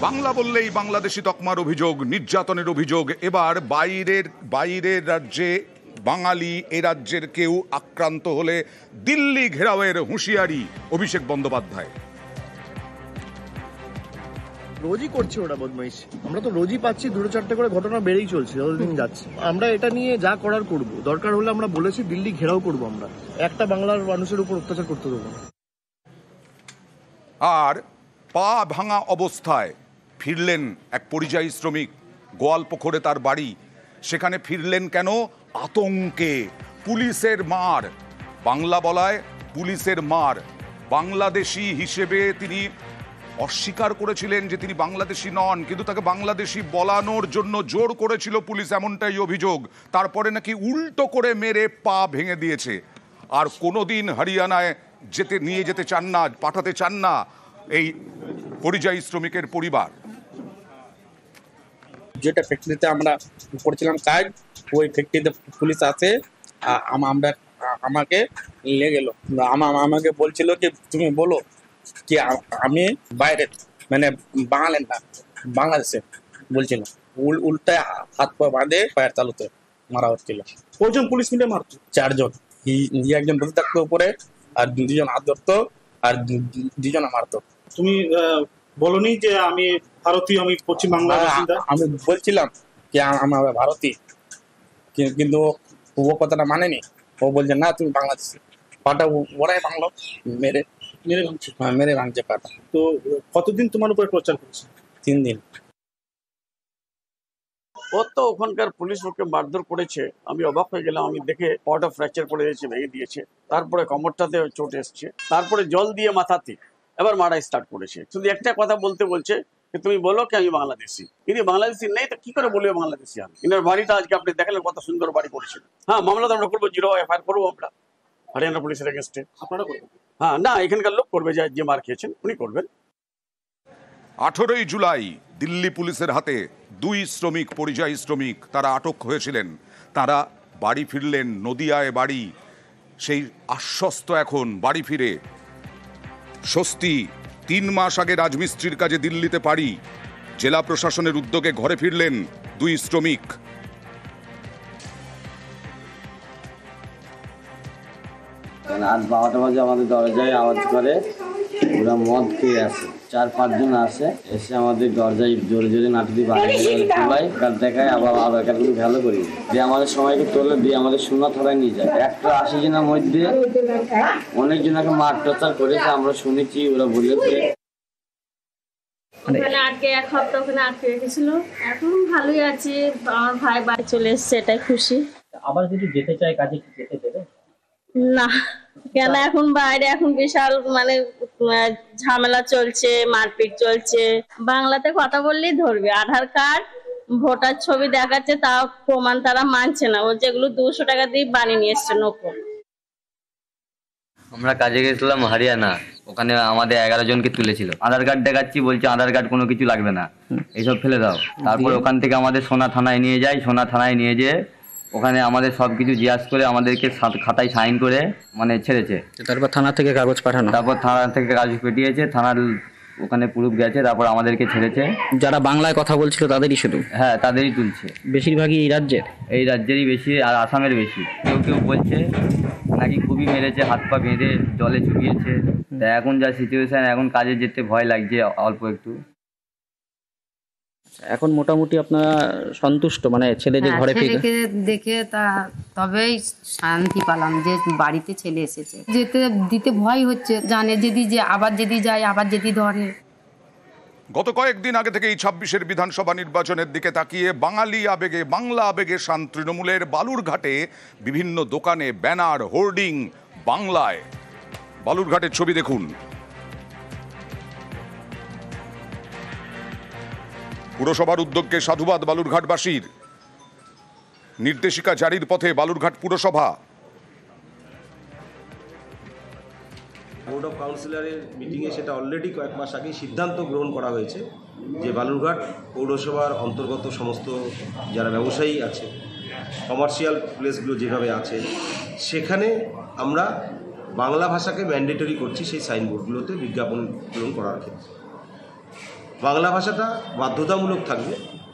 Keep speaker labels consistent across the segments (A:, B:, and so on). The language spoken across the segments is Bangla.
A: বাংলা বললেই বাংলাদেশি তকমার অভিযোগ, নির্যাতনের অভিযোগ। এবার বাইরের রাজ্যে বাঙালি এ রাজ্যের কেউ আক্রান্ত হলে দিল্লি ঘেরাওয়ের হুঁশিয়ারি অভিষেক বন্দ্যোপাধ্যায়।
B: রোজই করছে ওরা বদমাইশি, আমরা তো রোজই পাচ্ছি দুটো চারটে করে ঘটনা বেড়েই চলছে যতদিন যাচ্ছে। আমরা এটা নিয়ে যা করার করব, দরকার হলে আমরা বলেছি দিল্লি ঘেরাও করব, আমরা একটা বাংলার মানুষের উপর অত্যাচার করতে দেবো না।
A: আর পা ভাঙা অবস্থায় ফিরলেন এক পরিযায়ী শ্রমিক, গোয়ালপুকুরে তার বাড়ি। সেখানে ফিরলেন কেন? আতঙ্কে। পুলিশের মার, বাংলা বলায় পুলিশের মার। বাংলাদেশি হিসেবে তিনি অস্বীকার করেছিলেন যে তিনি বাংলাদেশি নন, কিন্তু তাকে বাংলাদেশি বলানোর জন্য জোর করেছিল পুলিশ, এমনটাই অভিযোগ। তারপরে নাকি উল্টো করে মেরে পা ভেঙে দিয়েছে। আর কোনোদিন হরিয়ানায় নিয়ে যেতে চান না, পাঠাতে চান না এই পরিযায়ী শ্রমিকের পরিবার।
C: যেটা ফ্যাক্টরিতে আমরা করছিলাম কাজ, ওই ফ্যাক্টরিতে পুলিশ আসে, আমাকে নিয়ে গেল। আমাকে বলছিল কি তুমি বলো কি আমি বাইরে, মানে বাঙালি না, বাংলাদেশে বলছিল। উল্টায় হাত পা বাঁধে পায়ের তালুতে মারা হচ্ছিল।
D: কয়জন পুলিশ মিলে মারতো?
C: 4 জন। একজন বসে থাকতো উপরে, আর 2 জন হাত ধরতো, আর 2 জন মারতো।
D: তুমি বলনি যে আমি ভারতীয়, আমি পশ্চিম বাংলার বাসিন্দা?
C: আমি বলছিলাম কি আমার ভারতীয়, কিন্তু ও কথাটা মানেনি। ও বলছে না তুমি বাংলাদেশি। পাটা ওরাই ভাঙলো, মেরে ভাঙছে। হ্যাঁ, মেরে ভাঙছে পাটা।
D: তো কতদিন তোমার উপরে প্রচার করেছে?
C: 3 দিন।
E: ও তো ওখানকার পুলিশ ওকে মারধর করেছে, আমি অবাক হয়ে গেলাম। আমি দেখে পটা ফ্র্যাকচার করে দিয়েছে, ভেঙে দিয়েছে, তারপরে কোমরটাতে চোট এসছে, তারপরে জল দিয়ে মাথাতে এবার মারা স্টার্ট করেছে। শুধু একটা কথা বলছে যে তুমি বলো কি আমি বাংলাদেশি। কিন্তু বাংলাদেশি নেই তো কি করে বলবে বাংলাদেশি আমি? ইনার বাড়িটা আজকে আপনি দেখালেন, কত সুন্দর বাড়ি করেছিল। হ্যাঁ, মামলা তো আমরা করবো, 0 এফআইআর করবো আমরা হরিয়ানা পুলিশের এগেনস্টে।
D: আপনারা করবেন?
E: হ্যাঁ, না এখানকার লোক করবে, যে মার খেয়েছেন উনি করবেন।
A: 18ই জুলাই দিল্লি পুলিশের হাতে 2 শ্রমিক, পরিযায়ী শ্রমিক, তারা আটক হয়েছিলেন। তারা বাড়ি ফিরলেন, নদিয়ায় বাড়ি। সেই আশ্বস্ত এখন বাড়ি ফিরে স্বস্তি। 3 মাস আগে রাজমিস্ত্রির কাজে দিল্লিতে পাড়ি। জেলা প্রশাসনের উদ্যোগে ঘরে ফিরলেন 2 শ্রমিক।
F: রাত 12টা বাজে আমাদের দরজায় আওয়াজ করে, ওরা মদ খেয়ে আসে, 4-5 জন আসে, এসে আমাদের দরজায় জোরে জোরে নাটি দিয়ে বাড়ি কার দেখায়, আবার কারগুলো ভালো করি দিয়ে আমাদের সবাইকে তোলে, দিয়ে আমাদের সোনা থানায় নিয়ে যায়। 180 জনের মধ্যে অনেকজনকে মার টর্চার করেছে, আমরা শুনেছি, ওরা বলেছে।
G: ওখানে আটকে 1 সপ্তাহ ওখানে আটকে রেখেছিল, এখন ভালোই আছে। আমার ভাই বাড়ি চলে এসছে, এটাই খুশি।
H: আবার যদি যেতে চাই কাজে, কি যেতে দেবে?
G: না, কেন, এখন বাইরে এখন বিশাল মানে ঝামেলা চলছে, মারপিট চলছে। বাংলাতে কথা বললেই ধরবে, আধার কার্ড ভোটার ছবি দেখাচ্ছে, তাও প্রমাণ তারা মানছে না, বলছে এগুলো 200 টাকা দিয়ে বানিয়ে নিয়ে এসছে নকল।
F: আমরা কাজে গেছিলাম হরিয়ানা, ওখানে আমাদের 11 জনকে তুলেছিল। আধার কার্ড দেখাচ্ছি, বলছে আধার কার্ড কোনো কিছু লাগবে না, এইসব ফেলে দাও। তারপর ওখান থেকে আমাদের সোনা থানায় নিয়ে যায়। সোনা থানায় নিয়ে যেয়ে ওখানে আমাদের সব কিছু জিজ্ঞাসা করে আমাদেরকে খাতায় সাইন করে মানে ছেড়েছে।
H: তারপর থানা থেকে কাগজ পাঠানো,
F: তারপর থানা থেকে কাগজ পেটিয়েছে, থানার ওখানে প্রুফ গেছে, তারপর আমাদেরকে ছেড়েছে।
H: যারা বাংলায় কথা বলছিল তাদেরই শুধু?
F: হ্যাঁ, তাদেরই তুলছে।
H: বেশিরভাগই এই রাজ্যেরই বেশি, আর আসামের বেশি। কেউ বলছে নাকি খুবই মেরেছে, হাত পা বেঁধে জলে চুবিয়েছে। তা এখন যা সিচুয়েশন, এখন কাজে যেতে ভয় লাগছে অল্প একটু। এখন মোটামুটি আপনারা সন্তুষ্ট, মানে ছেলে যে ঘরে
I: ছেলেকে দেখে তবেই শান্তি পেলাম যে বাড়িতে ছেলে এসেছে। যেতে দিতে ভয় হচ্ছে, জানে যে আবার যায়, আবার ধরে।
A: গত কয়েকদিন আগে থেকেই 26-এর বিধানসভা নির্বাচনের দিকে তাকিয়ে বাংলা আবেগে শান তৃণমূলের। বালুরঘাটে বিভিন্ন দোকানে ব্যানার, হোর্ডিং বাংলায়। বালুরঘাটের ছবি দেখুন। পুরসভার উদ্যোগকে সাধুবাদ বালুরঘাটবাসীর। নির্দেশিকা জারির পথে বালুরঘাট পুরসভা।
J: বোর্ড অফ কাউন্সিলরের মিটিংয়ে সেটা অলরেডি কয়েক মাস আগে সিদ্ধান্ত গ্রহণ করা হয়েছে যে বালুরঘাট পৌরসভার অন্তর্গত সমস্ত যারা ব্যবসায়ী আছে, কমার্শিয়াল প্লেসগুলো যেভাবে আছে, সেখানে আমরা বাংলা ভাষাকে ম্যান্ডেটরি করছি সেই সাইনবোর্ডগুলোতে বিজ্ঞাপন প্রেরণ করার ক্ষেত্রে। বাংলা ভাষাটা বাধ্যতামূলক থাকবে,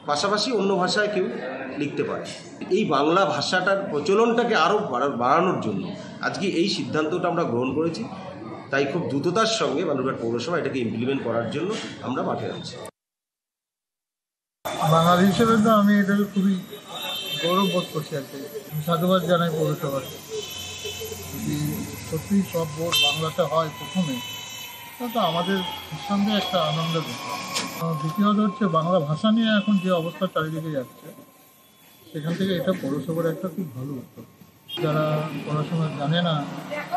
J: পাশাপাশি অন্য ভাষায় কেউ লিখতে পারে। এই বাংলা ভাষাটার প্রচলনটাকে আরও বাড়ানোর জন্য আজকে এই সিদ্ধান্তটা আমরা গ্রহণ করেছি। তাই খুব দ্রুততার সঙ্গে বালুরঘাট পৌরসভা এটাকে ইমপ্লিমেন্ট করার জন্য আমরা মাঠে আছি।
K: বাঙালি হিসেবে তো আমি এটাকে খুবই গৌরব বোধ করছি আর কি। সাধুবাদ জানাই পৌরসভাকে। যদি সত্যিই সব ভোট বাংলাতে হয় প্রথমে, তো আমাদের নিঃসন্দেহে একটা আনন্দের ব্যাপার। দ্বিতীয়ত হচ্ছে বাংলা ভাষা নিয়ে এখন যে অবস্থা চারিদিকে যাচ্ছে, সেখান থেকে এটা পৌরসভার একটা খুব ভালো উদ্যোগ। যারা পড়াশোনা জানে না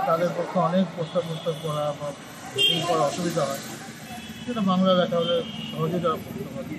K: তাদের পক্ষে অনেক প্রস্তাব করা বা এই করা অসুবিধা হয়, সেটা বাংলা দেখা হলে সহজেই তারা পড়তে পারে।